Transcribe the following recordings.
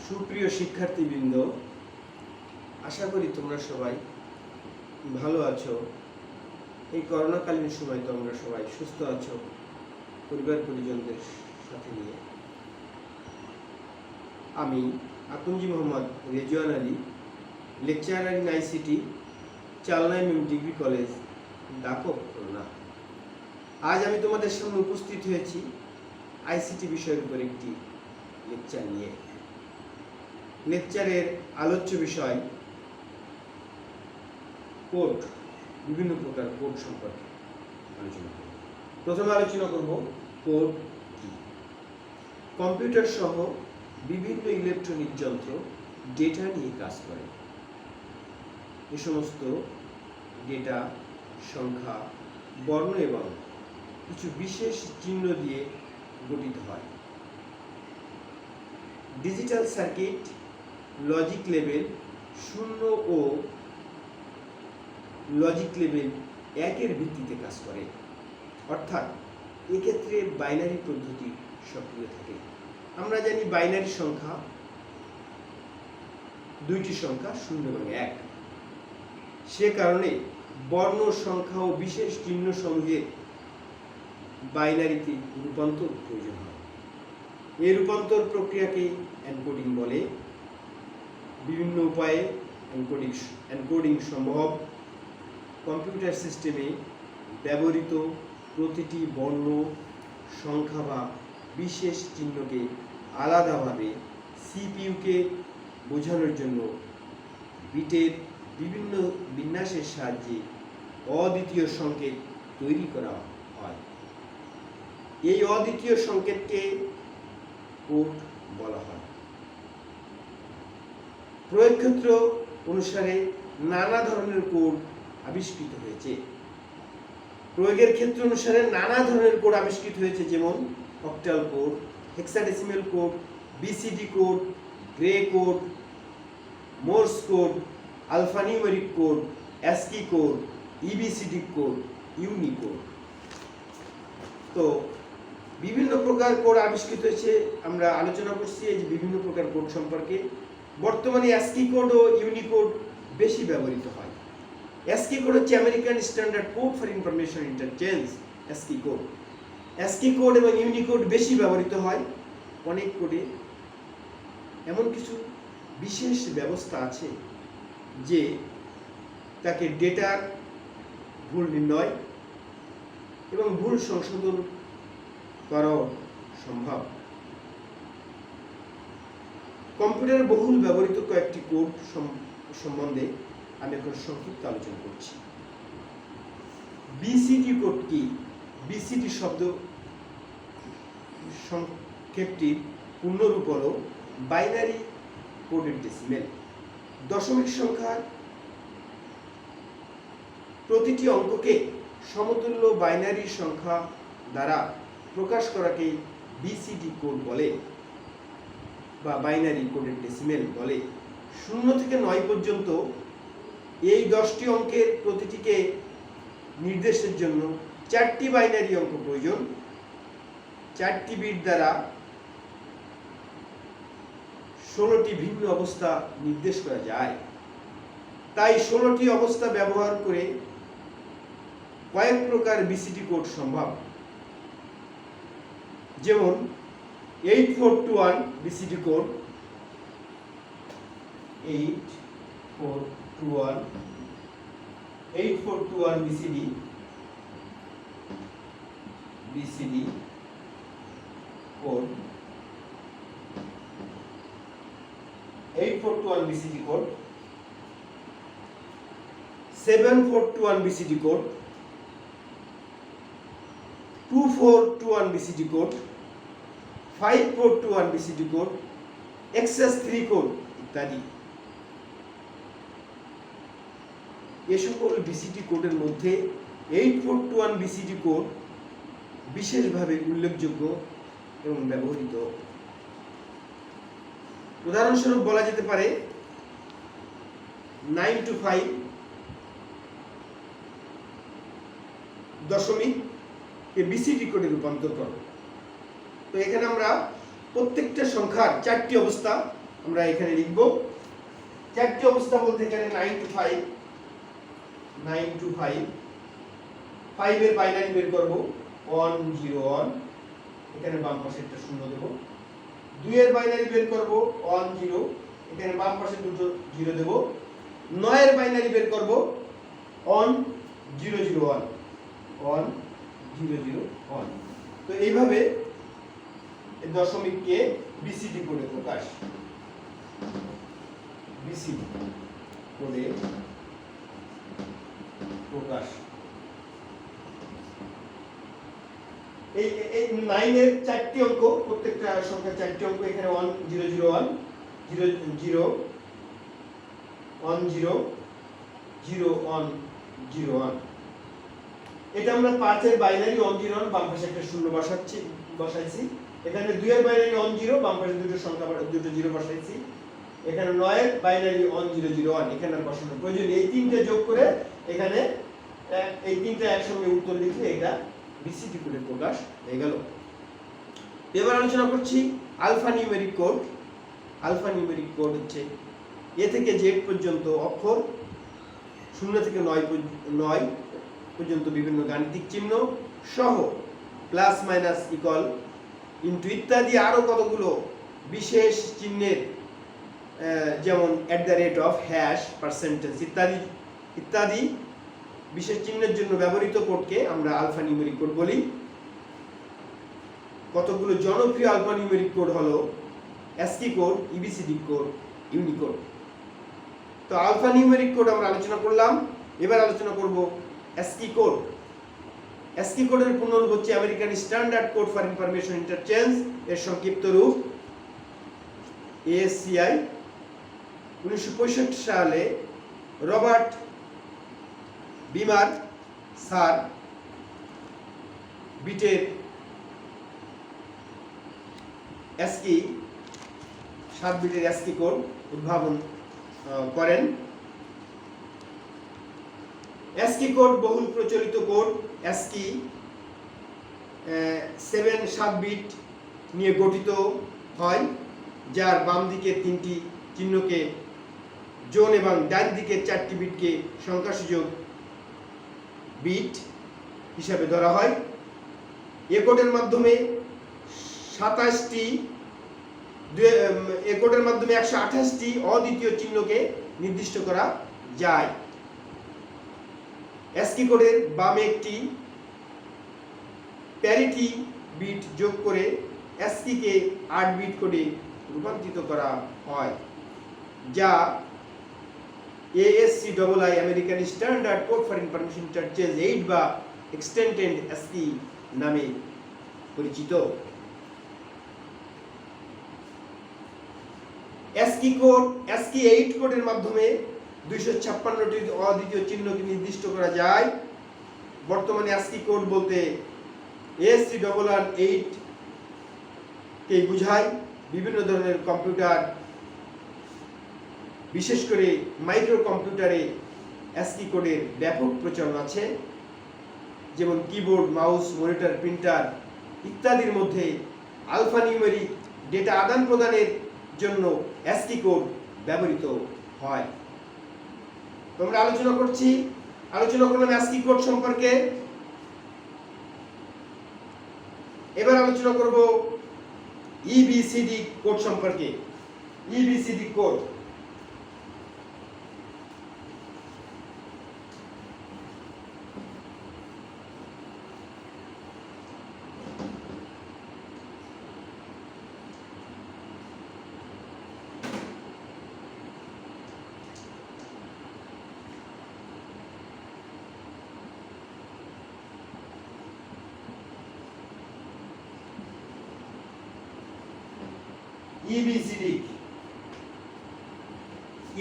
সুপ্রিয় শিক্ষার্থীবৃন্দ, আশা করি তোমরা সবাই ভালো আছো। এই করোনাকালীন সময় তোমরা সবাই সুস্থ আছো পরিবার পরিজনদের সাথে নিয়ে। আমি Akonji Mohammad Rezwan Ali, lecturer in ICT, Chalna MM degree college, Dapak, Khulna. আজ আমি তোমাদের সামনে উপস্থিত হয়েছি আইসিটি বিষয়ের উপর একটি লেকচার নিয়ে। লেকচারের আলোচ্য বিষয় কোড, বিভিন্ন প্রকার কোড সম্পর্কে আলোচনা করব। প্রথমে আলোচনা করব কোড কি। কম্পিউটার সহ বিভিন্ন ইলেকট্রনিক যন্ত্র ডেটা নিয়ে কাজ করে। এ সমস্ত ডেটা সংখ্যা, বর্ণ এবং কিছু বিশেষ চিহ্ন দিয়ে গঠিত হয়। ডিজিটাল সার্কিট লজিক লেভেল 0 ও লজিক লেভেল 1-এর ভিত্তিতে কাজ করে, অর্থাৎ এক্ষেত্রে বাইনারি পদ্ধতি সক্রিয় থাকে। আমরা জানি বাইনারি সংখ্যা দুইটি সংখ্যা 0 এবং 1। সে কারণে বর্ণ, সংখ্যা ও বিশেষ চিহ্ন সমূহের বাইনারিতে রূপান্তর প্রয়োজন হয়। এই রূপান্তর প্রক্রিয়াকে এনকোডিং বলে। বিভিন্ন উপায়ে এনকোডিং সম্ভব। কম্পিউটার সিস্টেমে ব্যবহৃত প্রতিটি বর্ণ, সংখ্যা বা বিশেষ চিহ্নকে আলাদাভাবে সিপিইউকে বোঝানোর জন্য বিটের বিভিন্ন বিন্যাসের সাহায্যে অদ্বিতীয় সংকেত তৈরি করা হয়। এই অদ্বিতীয় সংকেতকে কোড বলা হয়। প্রয়োগ ক্ষেত্র অনুসারে নানা ধরনের কোড আবিষ্কৃত হয়েছে। প্রয়োগের ক্ষেত্র অনুসারে নানা ধরনের কোড আবিষ্কৃত হয়েছে, যেমন octal code, hexadecimal code, BCD code, Gray code, Morse code, alphanumeric code, ASCII code, EBCD code, unicode. তো বিভিন্ন প্রকার কোড আবিষ্কৃত হয়েছে। আমরা আলোচনা করছি এই যে বিভিন্ন প্রকার কোড সম্পর্কে। বর্তমানে অ্যাস্কি কোড ও ইউনিকোড বেশি ব্যবহৃত হয়। অ্যাস্কি কোড হচ্ছে American standard code for information interchange, ASCII code. ASCII code এবং ইউনিকোড বেশি ব্যবহৃত হয়। অনেক কোডে এমন কিছু বিশেষ ব্যবস্থা আছে যে তাকে ডেটার ভুল নির্ণয় এবং ভুল সংশোধন করাও সম্ভব। কম্পিউটারে বহুল ব্যবহৃত কয়েকটি কোড সম্বন্ধে আমি এখন সংক্ষিপ্ত আলোচনা করছি। বিসিডি কোড কি? বিসিডি শব্দ সংক্ষেপটির পূর্ণরূপ হল বাইনারি কোডেড ডেসিমেল। দশমিক সংখ্যার প্রতিটি অঙ্ককে সমতুল্য বাইনারি সংখ্যা দ্বারা প্রকাশ করাকে বিসিডি কোড বলে বা বাইনারি কোডেড ডেসিমেল বলে। 0 থেকে 9 পর্যন্ত এই 10টি অঙ্কের প্রতিটিকে নির্দেশের জন্য 4টি বাইনারি অঙ্ক প্রয়োজন। 4টি বিট দ্বারা 16টি ভিন্ন অবস্থা নির্দেশ করা যায়। তাই 16টি অবস্থা ব্যবহার করে কয়েক প্রকার বিসিডি কোড সম্ভব, যেমন 8421 BCD code, 8421 BCD code, 8421 BCD code, 7421 BCD code, 2421 BCD code, 5421 BCD code, XS3 code ইত্যাদি। এ সকল বিসিডি কোডের মধ্যে 8421 বিসিডি কোড বিশেষভাবে উল্লেখযোগ্য এবং ব্যবহৃত। উদাহরণস্বরূপ বলা যেতে পারে 9 to 5 দশমিক কে বিসিডি কোডে রূপান্তর করো। তো এখানে আমরা প্রত্যেকটা সংখ্যার 4টি অবস্থা আমরা এখানে লিখব। চারটি অবস্থা বলতে এখানে 9 to 5, 5 এর বাইনারি বের করব 1 0 1, এখানে বাম পাশে একটা শূন্য দেব। 2 এর বাইনারি বের করব 1 0, এখানে বাম পাশে দুটো 0 দেব। 9 এর বাইনারি বের করব 1 0 0 1, 1 0 0 1। তো এইভাবে এই দশমিককে বিসিডি কোডে প্রকাশ, বিসিডি কোডে প্রকাশ। এই 9 এর চারটি অঙ্ক, প্রত্যেকটা সংখ্যা চারটি অঙ্ক। এখানে 1 0 0 1 0 0 1 0 0 1 0 1। এটা আমরা 5 এর বাইনারি 1 0 1, বাম পাশে একটা শূন্য বসাইছি। এখানে 2 এর বাইনারি 1 0, বাম পাশে দুটো সংখ্যা দুটো 0 বসাইছি। এখানে 9 এর বাইনারি 1 0 0 1, এখানে আর বসানোর প্রয়োজন নেই। এই তিনটে যোগ করে এখানে এই তিনটা একসঙ্গে উত্তর লিখলে এটা বিসিডি কোডে প্রকাশ হয়ে গেল। এবার আলোচনা করছি alpha numeric code. Alpha numeric code হচ্ছে এ থেকে জেড পর্যন্ত অক্ষর, 0 থেকে 9 পর্যন্ত বিভিন্ন গাণিতিক চিহ্ন সহ প্লাস মাইনাস ইকুয়াল ইনটু ইত্যাদি আরো কতগুলো বিশেষ চিহ্নের, যেমন @ হ্যাশ, পার্সেন্টেজ ইত্যাদি ইত্যাদি বিশেষ চিহ্নের জন্য ব্যবহৃত কোডকে আমরা আলফা নিউমেরিক কোড বলি। কতগুলো জনপ্রিয় আলফা নিউমেরিক কোড হলো ASCII code, EBCD code, unicode. তো আলফা নিউমেরিক কোড আমরা আলোচনা করলাম। এবার আলোচনা করব অ্যাস্কি কোড। অ্যাস্কি কোডের পূর্ণরূপ হচ্ছে American standard code for information interchange, এর সংক্ষিপ্ত রূপ ASCII। 1965 সালে রবার্ট বিমার স্যার বিটের অ্যাস্কি 7 বিটের অ্যাস্কি কোড উদ্ভাবন করেন। অ্যাস্কি কোড বহুল প্রচলিত কোড। অ্যাস্কি 7 বিট নিয়ে গঠিত হয়, যার বাম দিকের 3টি চিহ্নকে জোন এবং ডান দিকের 4টি বিটকে সংখ্যাসূচক বিট হিসাবে ধরা হয়। এ কোডের মাধ্যমে 128টি অদ্বিতীয় চিহ্নকে নির্দিষ্ট করা যায়। অ্যাস্কি কোডের বামে একটি প্যারিটি বিট যোগ করে অ্যাস্কিকে 8 বিট কোডে রূপান্তরিত করা হয়, যা ASCII American standard code for information interchange 8 বা এক্সটেন্ডেড অ্যাস্কি নামে পরিচিত। অ্যাস্কি 8 কোডের মাধ্যমে 256টি অদ্বিতীয় চিহ্নকে নির্দিষ্ট করা যায়। বর্তমানে অ্যাস্কি কোড বলতে ASCII 8 কে বোঝায়। বিভিন্ন ধরনের কম্পিউটার, বিশেষ করে মাইক্রো কম্পিউটারে অ্যাস্কি কোডের ব্যাপক প্রচলন আছে, যেমন কিবোর্ড, মাউস, মনিটর, প্রিন্টার ইত্যাদির মধ্যে আলফা নিউমেরিক ডেটা আদান প্রদানের জন্য অ্যাস্কি কোড ব্যবহৃত হয়। তোমরা আলোচনা করলাম অ্যাস্কি কোড সম্পর্কে। এবার আলোচনা করব EBCD কোড সম্পর্কে। EBCD কোড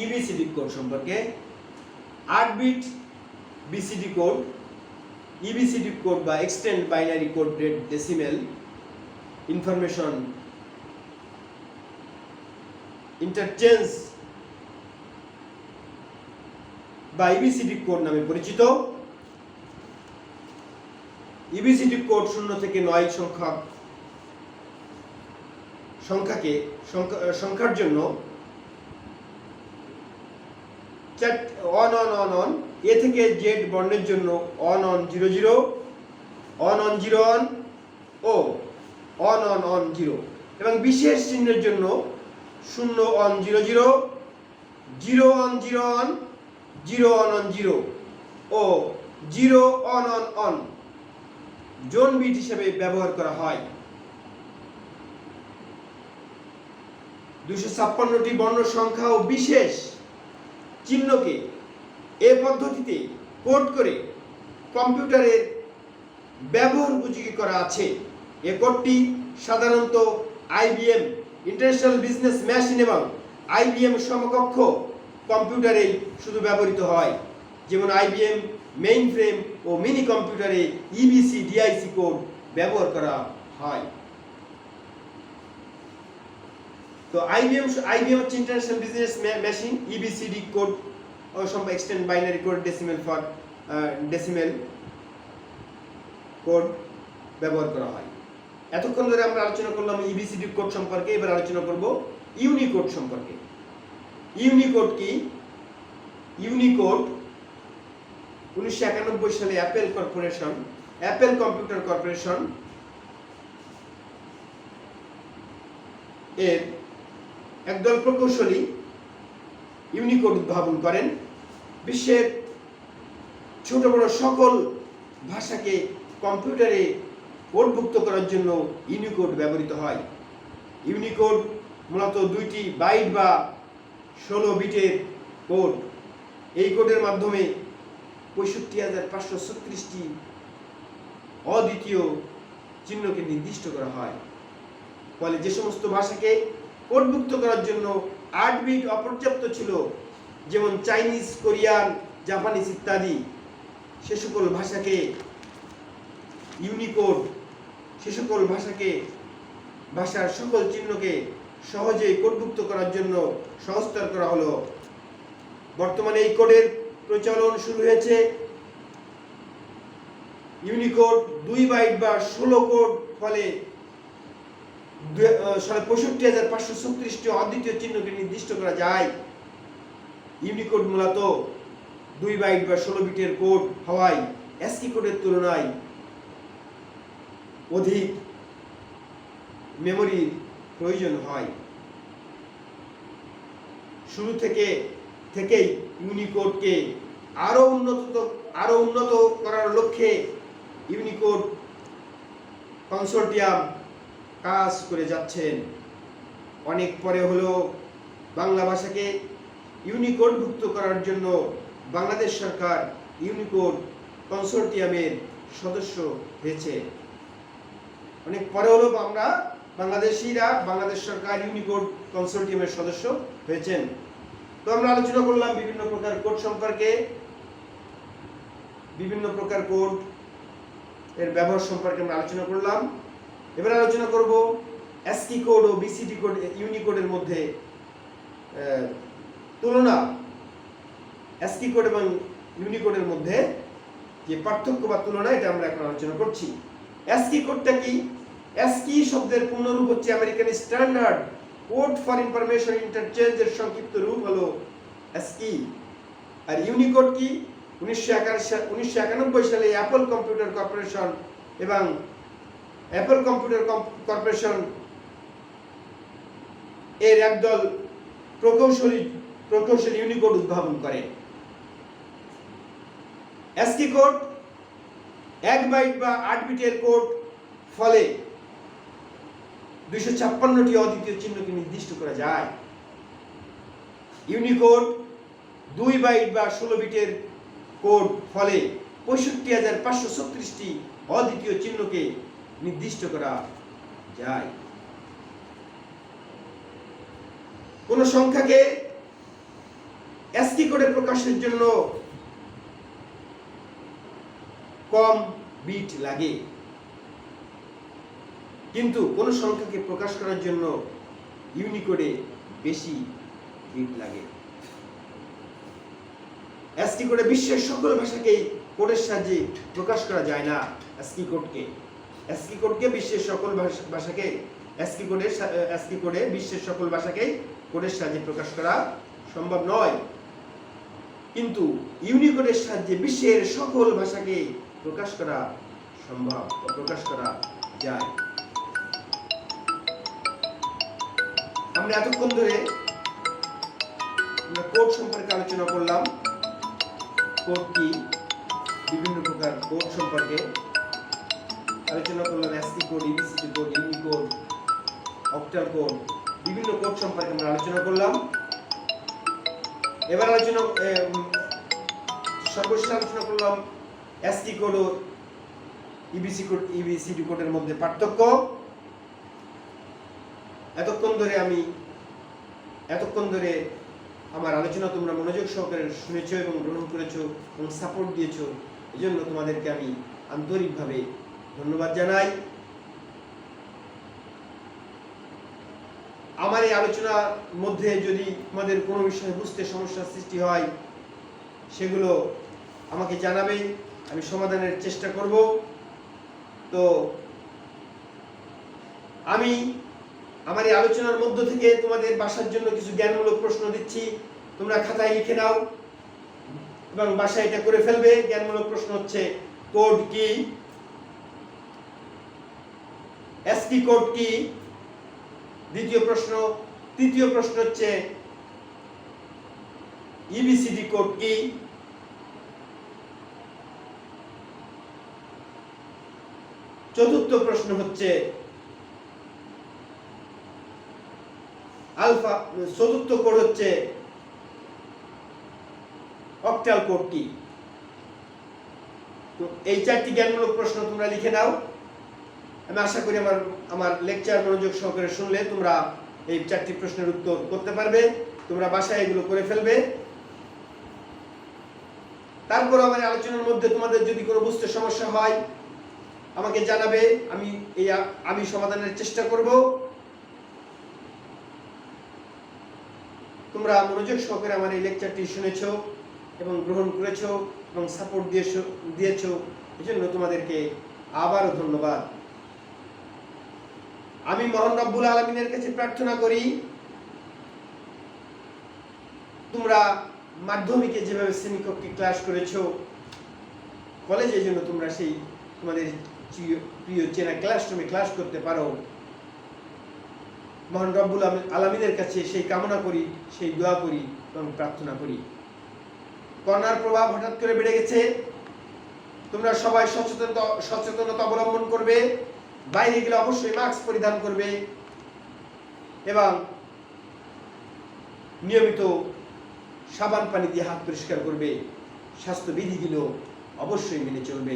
EBCD কোড সম্পর্কে। 8 bit BCD code, EBCD code বা extend binary code decimal information interchange বা EBCD কোড নামে পরিচিত। EBCD কোড 0 থেকে 9 সংখ্যার জন্য on on on on, A থেকে জেড বর্ণের জন্য on on 00, on on 0 on ও অন অন অন 0, এবং বিশেষ চিহ্নের জন্য 0 on 00, 0 on 0 on, 0 on on 0 ও 0 অন অন অন জোন বিট হিসেবে ব্যবহার করা হয়। 256টি বর্ণ সংখ্যা ও বিশেষ চিহ্নকে এ পদ্ধতিতে কোড করে কম্পিউটারের ব্যবহার উপযোগী করা আছে। এ কোডটি সাধারণত আইবিএম ইন্টারন্যাশনাল বিজনেস মেশিন এবং আইবিএম সমকক্ষ কম্পিউটারেই শুধু ব্যবহৃত হয়, যেমন আইবিএম মেইন ফ্রেম ও মিনি কম্পিউটারে ইবিসি ডিআইসি কোড ব্যবহার করা হয়। তো আইবিএম হচ্ছে ইন্টারন্যাশনাল বিজনেস মেশিন, ইবিসিডি কোড ও সব extend binary code decimal code ব্যবহার করা হয়। এতক্ষণ ধরে আমরা আলোচনা করলাম ইবিসিডি কোড সম্পর্কে, এবার আলোচনা করব ইউনিকোড সম্পর্কে। ইউনিকোড কি? ইউনিকোড 1991 সালে অ্যাপেল কম্পিউটার কর্পোরেশন এর একদল প্রকৌশলী ইউনিকোড উদ্ভাবন করেন। বিশ্বের ছোট বড় সকল ভাষাকে কম্পিউটারে কোডভুক্ত করার জন্য ইউনিকোড ব্যবহৃত হয়। ইউনিকোড মূলত 2টি বাইট বা 16 বিটের কোড। এই কোডের মাধ্যমে 65,536টি অদ্বিতীয় চিহ্নকে নির্দিষ্ট করা হয়। ফলে যে সমস্ত ভাষাকে কোডভুক্ত করার জন্য 8 বিট অপর্যাপ্ত ছিল, যেমন চাইনিজ, কোরিয়ান, জাপানিজ ইত্যাদি, সে সকল ভাষাকে ইউনিকোড ভাষার সকল চিহ্নকে সহজেই কোডভুক্ত করার জন্য সহজতর করা হলো। বর্তমানে এই কোডের প্রচলন শুরু হয়েছে। ইউনিকোড 2 বাইট বা 16 কোড, ফলে 65,536টি অদ্বিতীয় চিহ্নকে নির্দিষ্ট করা যায়। ইউনিকোড মূলত 2 বাইট বা 16 বিটের কোড হওয়ায় অ্যাসকি কোডের তুলনায় অধিক মেমরির প্রয়োজন হয়। শুরু থেকেই ইউনিকোডকে আরো উন্নত করার লক্ষ্যে ইউনিকোড কনসোর্টিয়াম কাজ করে যাচ্ছেন। অনেক পরে হলো বাংলা ভাষাকে ইউনিকোড ভুক্ত করার জন্য বাংলাদেশ সরকার ইউনিকোড কনসোর্টিয়ামের সদস্য হয়েছে। অনেক পরে হলো বাংলাদেশিরা বাংলাদেশ সরকার ইউনিকোড কনসোর্টিয়ামের সদস্য হয়েছেন। তো আমরা আলোচনা করলাম বিভিন্ন প্রকার কোড সম্পর্কে, বিভিন্ন প্রকার কোড এর ব্যবহার সম্পর্কে আমরা আলোচনা করলাম। এবার আলোচনা করব অ্যাসকি কোড ও বিসিডি কোড, ইউনিকোডের মধ্যে তুলনা, অ্যাসকি কোড এবং ইউনিকোডের মধ্যে যে পার্থক্য বা তুলনা, এটা আমরা এখন আলোচনা করছি। অ্যাসকি কোডটা কি? অ্যাসকি শব্দের পূর্ণরূপ হচ্ছে American standard code for information interchange এর সংক্ষিপ্ত রূপ হলো অ্যাসকি। আর ইউনিকোড কি? 1991 সালে অ্যাপল কম্পিউটার কর্পোরেশন এবং অ্যাপল কম্পিউটার কর্পোরেশন এর একদল প্রকৌশলী ইউনিকোড উদ্ভাবন করে। অ্যাসকি কোড 1 বাইট বা 8 বিটের কোড, ফলে 256টি অদ্বিতীয় চিহ্নকে নির্দিষ্ট করা যায়। ইউনিকোড 2 বাইট বা 16 বিটের কোড, ফলে 65,536টি অদ্বিতীয় চিহ্নকে নির্দিষ্ট করা যায়। কোন সংখ্যাকে অ্যাসকি কোডে প্রকাশের জন্য কম বিট লাগে, কিন্তু কোন সংখ্যাকে প্রকাশ করার জন্য ইউনিকোডে বেশি বিট লাগে। অ্যাসকি কোডে বিশ্বের সকল ভাষাকেই কোডের সাহায্যে প্রকাশ করা যায় না। অ্যাসকি কোডকে বিশ্বের সকল ভাষাকে অ্যাসকি কোডে বিশ্বের সকল ভাষাকেই কোডের সাহায্যে প্রকাশ করা সম্ভব নয়। কিন্তু ইউনিকোডের সাহায্যে বিশ্বের সকল ভাষাকে প্রকাশ করা সম্ভব বা প্রকাশ করা যায়। আমরা এতক্ষণ ধরে কোড সম্পর্কে আলোচনা করলাম। কোড কি, বিভিন্ন প্রকার কোড সম্পর্কে আলোচনা করলাম। ASCII code, ABCD code, Unicode, octal code, বিভিন্ন কোড সম্পর্কে আমরা আলোচনা করলাম। এবার সর্বশেষ আলোচনা করলাম ASCII কোড ও EBCD কোডের মধ্যে পার্থক্য। এতক্ষণ ধরে আমার আলোচনা তোমরা মনোযোগ সহকারে শুনেছো এবং গ্রহণ করেছো এবং সাপোর্ট দিয়েছো, এজন্য তোমাদেরকে আমি আন্তরিকভাবে ধন্যবাদ জানাই। আমার এই আলোচনার মধ্যে যদি তোমাদের কোনো বিষয় বুঝতে সমস্যার সৃষ্টি হয়, সেগুলো আমাকে জানাবে, আমি সমাধানের চেষ্টা করব। তো আমি আমার এই আলোচনার মধ্য থেকে তোমাদের বাসার জন্য কিছু জ্ঞানমূলক প্রশ্ন দিচ্ছি, তোমরা খাতায় লিখে নাও এবং বাসায় এটা করে ফেলবে। জ্ঞানমূলক প্রশ্ন হচ্ছে, কোড কি? ASCII কোড কি? দ্বিতীয় প্রশ্ন। তৃতীয় প্রশ্ন হচ্ছে, EBCD কোড কি? চতুর্থ প্রশ্ন হচ্ছে চতুর্থ কোড হচ্ছে অক্টাল কোড কি? তো এই চারটি জ্ঞানমূলক প্রশ্ন তোমরা লিখে নাও। আমি আশা করি আমার লেকচার মনোযোগ সহকারে শুনলে তোমরা এই চারটি প্রশ্নের উত্তর করতে পারবে। তোমরা বাসায় এগুলো করে ফেলবে। তারপর আমার আলোচনার মধ্যে তোমাদের যদি কোনো বুঝতে সমস্যা হয় আমাকে জানাবে, আমি সমাধানের চেষ্টা করব। তোমরা মনোযোগ সহকারে আমার এই লেকচারটি শুনেছো এবং গ্রহণ করেছো এবং সাপোর্ট দিয়েছো, এজন্য তোমাদেরকে আবারও ধন্যবাদ। আমি মহান রব্বুল আলামিনের কাছে প্রার্থনা করি, তোমরা মাধ্যমিকে যেভাবে শ্রেণীকক্ষে ক্লাস করেছো, কলেজে যেন তোমরা সেই তোমাদের প্রিয় চেনা ক্লাসরুমে ক্লাস করতে পারো। মহান রব্বুল আলামিনের কাছে সেই কামনা করি, সেই দোয়া করি এবং প্রার্থনা করি। করোনার প্রভাব হঠাৎ করে বেড়ে গেছে, তোমরা সবাই সচেতনতা অবলম্বন করবে। বাইরে গেলে অবশ্যই মাস্ক পরিধান করবে এবং নিয়মিত সাবান পানি দিয়ে হাত পরিষ্কার করবে। স্বাস্থ্যবিধিগুলো অবশ্যই মেনে চলবে।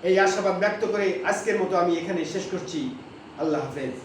এই আশাবাদ ব্যক্ত করে আজকের মতো আমি এখানে শেষ করছি। আল্লাহ হাফেজ।